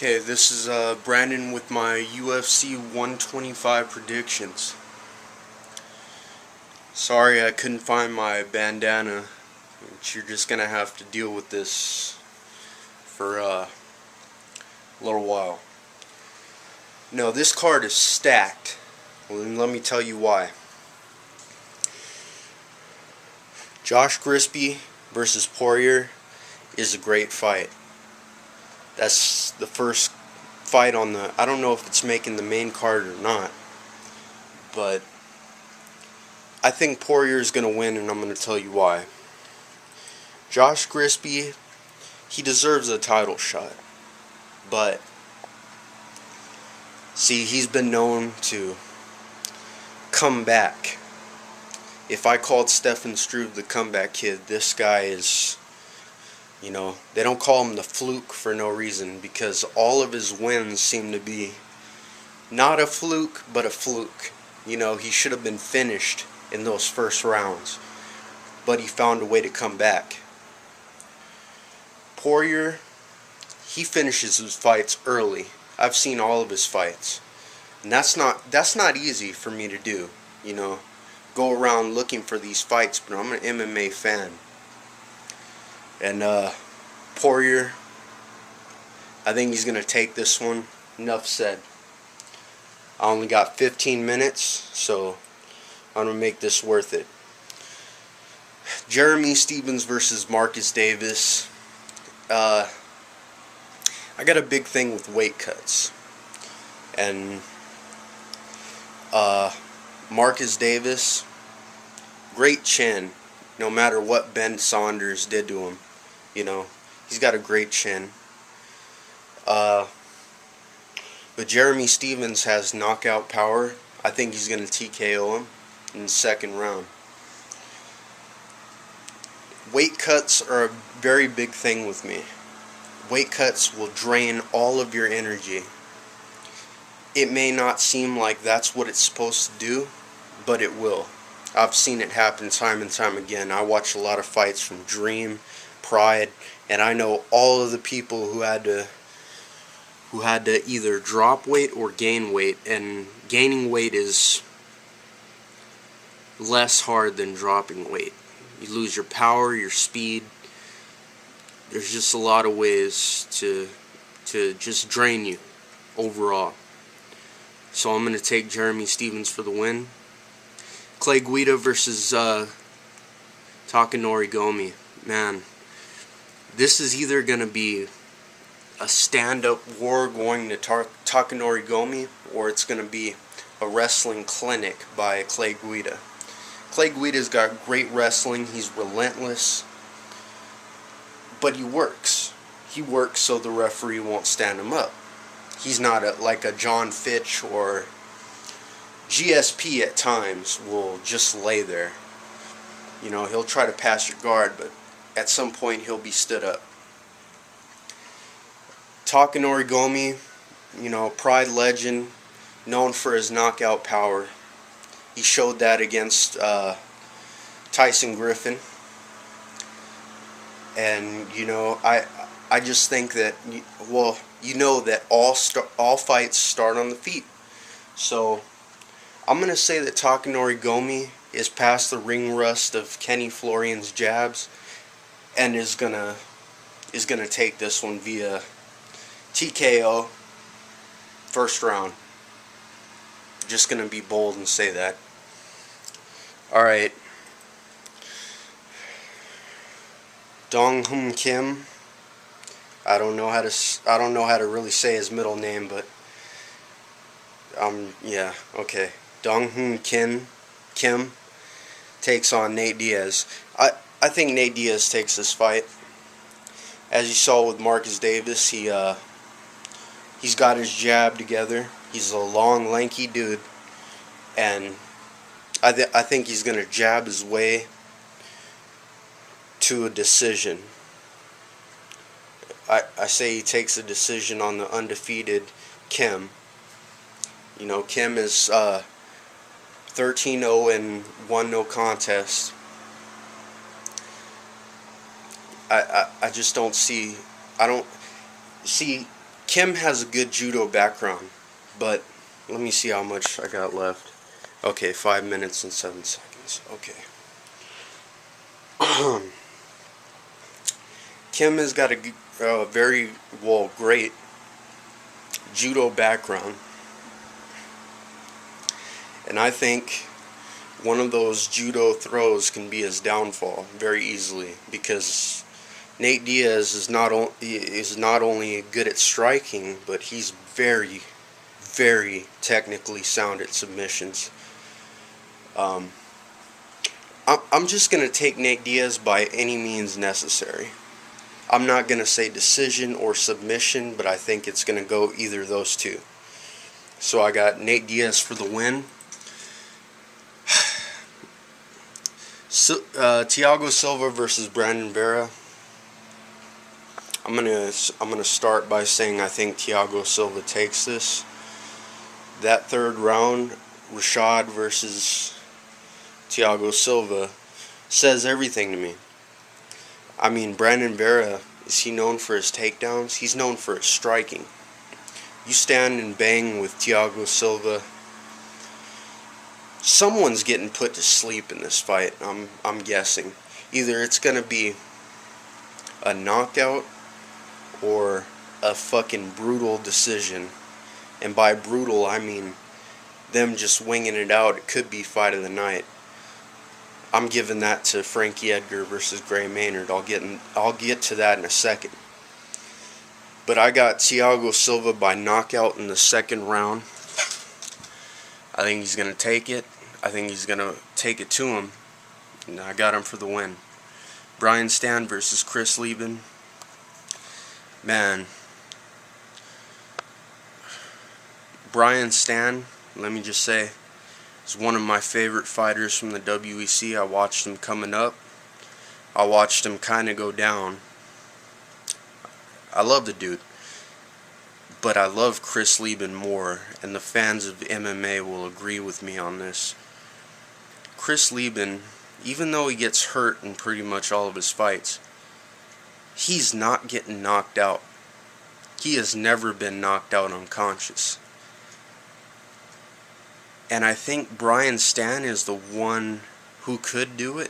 Okay, this is Brandon with my UFC 125 predictions. Sorry I couldn't find my bandana, but you're just gonna have to deal with this for a little while. No, this card is stacked. Well, then let me tell you why. Josh Grisby versus Poirier is a great fight. That's the first fight on the... I don't know if it's making the main card or not, but I think Poirier is going to win, and I'm going to tell you why. Josh Grisby, he deserves a title shot, but see, he's been known to come back. If I called Stefan Struve the comeback kid, this guy is... You know, they don't call him the fluke for no reason, because all of his wins seem to be not a fluke, but a fluke. You know, he should have been finished in those first rounds, but he found a way to come back. Poirier, he finishes his fights early. I've seen all of his fights, and that's not easy for me to do. You know, go around looking for these fights, but I'm an MMA fan. And Poirier, I think he's going to take this one. Enough said. I only got 15 minutes, so I'm going to make this worth it. Jeremy Stephens versus Marcus Davis. I got a big thing with weight cuts. And Marcus Davis, great chin, no matter what Ben Saunders did to him. You know, he's got a great chin. But Jeremy Stephens has knockout power. I think he's going to TKO him in the second round. Weight cuts are a very big thing with me. Weight cuts will drain all of your energy. It may not seem like that's what it's supposed to do, but it will. I've seen it happen time and time again. I watch a lot of fights from Dream, Pride, and I know all of the people who had to either drop weight or gain weight, and gaining weight is less hard than dropping weight. You lose your power, your speed. There's just a lot of ways to just drain you overall. So I'm going to take Jeremy Stephens for the win. Clay Guida versus Takanori Gomi. Man, this is either going to be a stand-up war going to Takanori Gomi, or it's going to be a wrestling clinic by Clay Guida. Clay Guida's got great wrestling. He's relentless, but he works. He works so the referee won't stand him up. He's not like a John Fitch or GSP. At times will just lay there. You know, he'll try to pass your guard, but at some point he'll be stood up. Takanori Gomi, you know, Pride legend, known for his knockout power. He showed that against Tyson Griffin. And, you know, I just think that, well, you know that all fights start on the feet. So I'm going to say that Takanori Gomi is past the ring rust of Kenny Florian's jabs and is gonna take this one via TKO first round. Just gonna be bold and say that. All right. Dong Hoon Kim. I don't know how to really say his middle name, but yeah, okay. Dong Hoon Kim takes on Nate Diaz. I think Nate Diaz takes this fight. As you saw with Marcus Davis, he's got his jab together. He's a long, lanky dude, and I think he's gonna jab his way to a decision. I say he takes a decision on the undefeated Kim. You know, Kim is 13-0 and 1 no contest. I just don't see. I don't see Kim has a good judo background, but let me see how much I got left. Okay, 5 minutes and 7 seconds. Okay. Kim has got a very, well, great judo background. And I think one of those judo throws can be his downfall very easily, because Nate Diaz is not only good at striking, but he's very, very technically sound at submissions. I'm just going to take Nate Diaz by any means necessary. I'm not going to say decision or submission, but I think it's going to go either of those two. So I got Nate Diaz for the win. Thiago Silva versus Brandon Vera. I'm gonna start by saying I think Thiago Silva takes this. That third round, Rashad versus Thiago Silva, says everything to me. I mean, Brandon Vera, is he known for his takedowns? He's known for his striking. You stand and bang with Thiago Silva, someone's getting put to sleep in this fight. I'm guessing. Either it's gonna be a knockout or a fucking brutal decision. And by brutal, I mean them just winging it out. It could be fight of the night. I'm giving that to Frankie Edgar versus Gray Maynard. I'll get to that in a second. But I got Thiago Silva by knockout in the second round. I think he's gonna take it. I think he's gonna take it to him. And I got him for the win. Brian Stann versus Chris Leben. Man, Brian Stann, let me just say, is one of my favorite fighters from the WEC. I watched him coming up. I watched him kind of go down. I love the dude. But I love Chris Leben more, and the fans of MMA will agree with me on this. Chris Leben, even though he gets hurt in pretty much all of his fights, he's not getting knocked out. He has never been knocked out unconscious. And I think Brian Stann is the one who could do it,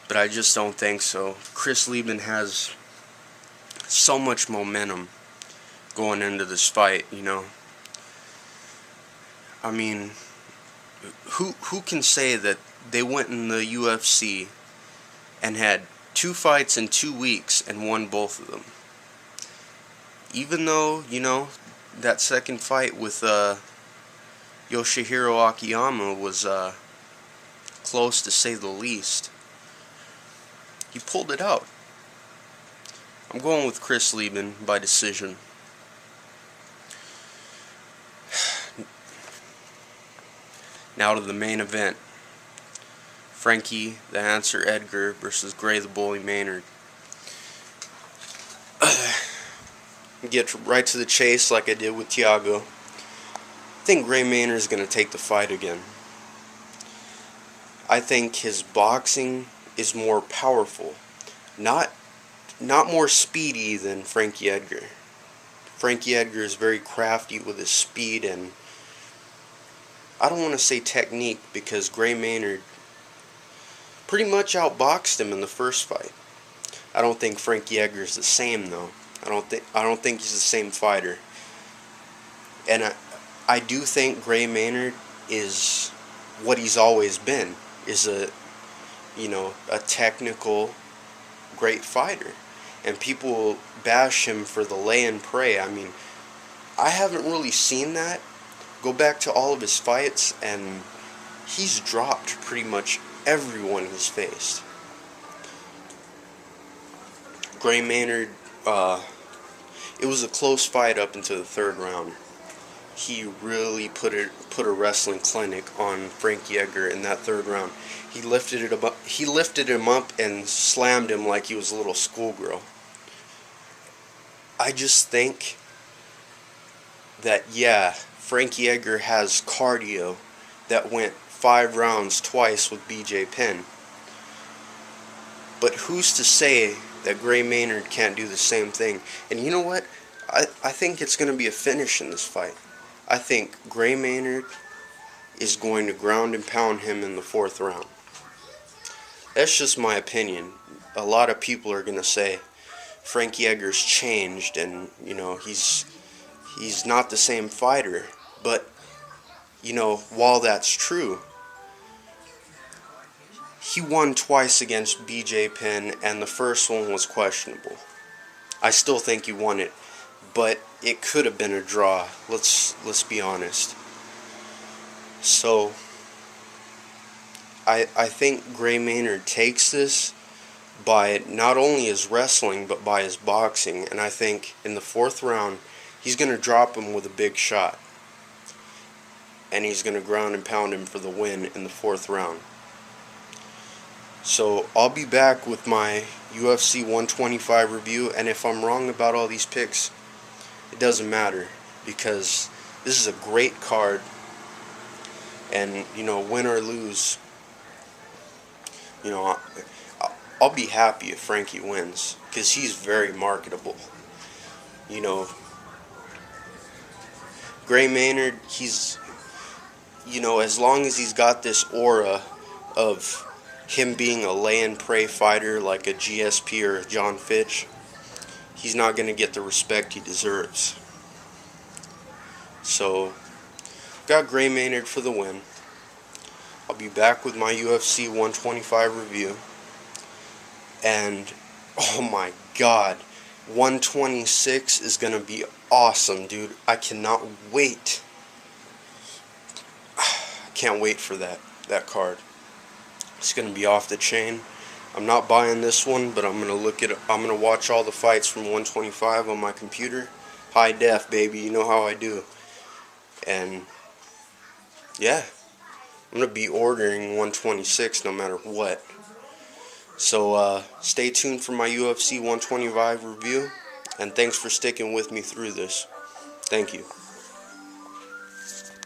but I just don't think so. Chris Leben has so much momentum going into this fight, you know. I mean, who can say that they went in the UFC and had 2 fights in 2 weeks and won both of them? Even though, you know, that second fight with Yoshihiro Akiyama was close, to say the least, he pulled it out. I'm going with Chris Leben by decision. Now to the main event. Frankie the Answer Edgar versus Gray the Bully Maynard. Get right to the chase like I did with Thiago. I think Gray Maynard is going to take the fight again. I think his boxing is more powerful. Not more speedy than Frankie Edgar. Frankie Edgar is very crafty with his speed, and I don't want to say technique, because Gray Maynard pretty much outboxed him in the first fight. I don't think Frankie Edgar is the same though. I don't think he's the same fighter. And I do think Gray Maynard is what he's always been, is a technical great fighter. And people bash him for the lay and pray. I mean, I haven't really seen that. Go back to all of his fights, and he's dropped pretty much everyone he's faced. Gray Maynard, it was a close fight up until the third round. He really put a wrestling clinic on Frankie Edgar in that third round. He lifted him up and slammed him like he was a little schoolgirl. I just think that, yeah, Frankie Edgar has cardio that went 5 rounds twice with BJ Penn. But who's to say that Gray Maynard can't do the same thing? And you know what? I think it's going to be a finish in this fight. I think Gray Maynard is going to ground and pound him in the 4th round. That's just my opinion. A lot of people are going to say Frankie Edgar's changed and, you know, he's not the same fighter. But, you know, while that's true, he won twice against BJ Penn, and the first one was questionable. I still think he won it, but it could have been a draw. Let's be honest. So I think Gray Maynard takes this by not only his wrestling but by his boxing, and I think in the 4th round he's going to drop him with a big shot, and he's going to ground and pound him for the win in the 4th round. So I'll be back with my UFC 125 review, and if I'm wrong about all these picks, it doesn't matter, because this is a great card, and, you know, win or lose, you know, I'll be happy if Frankie wins, because he's very marketable. You know, Gray Maynard, he's, you know, as long as he's got this aura of him being a lay and pray fighter like a GSP or a John Fitch, he's not going to get the respect he deserves. So, got Gray Maynard for the win. I'll be back with my UFC 125 review. And, oh my god, 126 is going to be awesome, dude. I cannot wait. I can't wait for that card. It's going to be off the chain. I'm not buying this one, but I'm going to watch all the fights from 125 on my computer. High def, baby. You know how I do. And yeah, I'm going to be ordering 126 no matter what. So stay tuned for my UFC 125 review, and thanks for sticking with me through this. Thank you.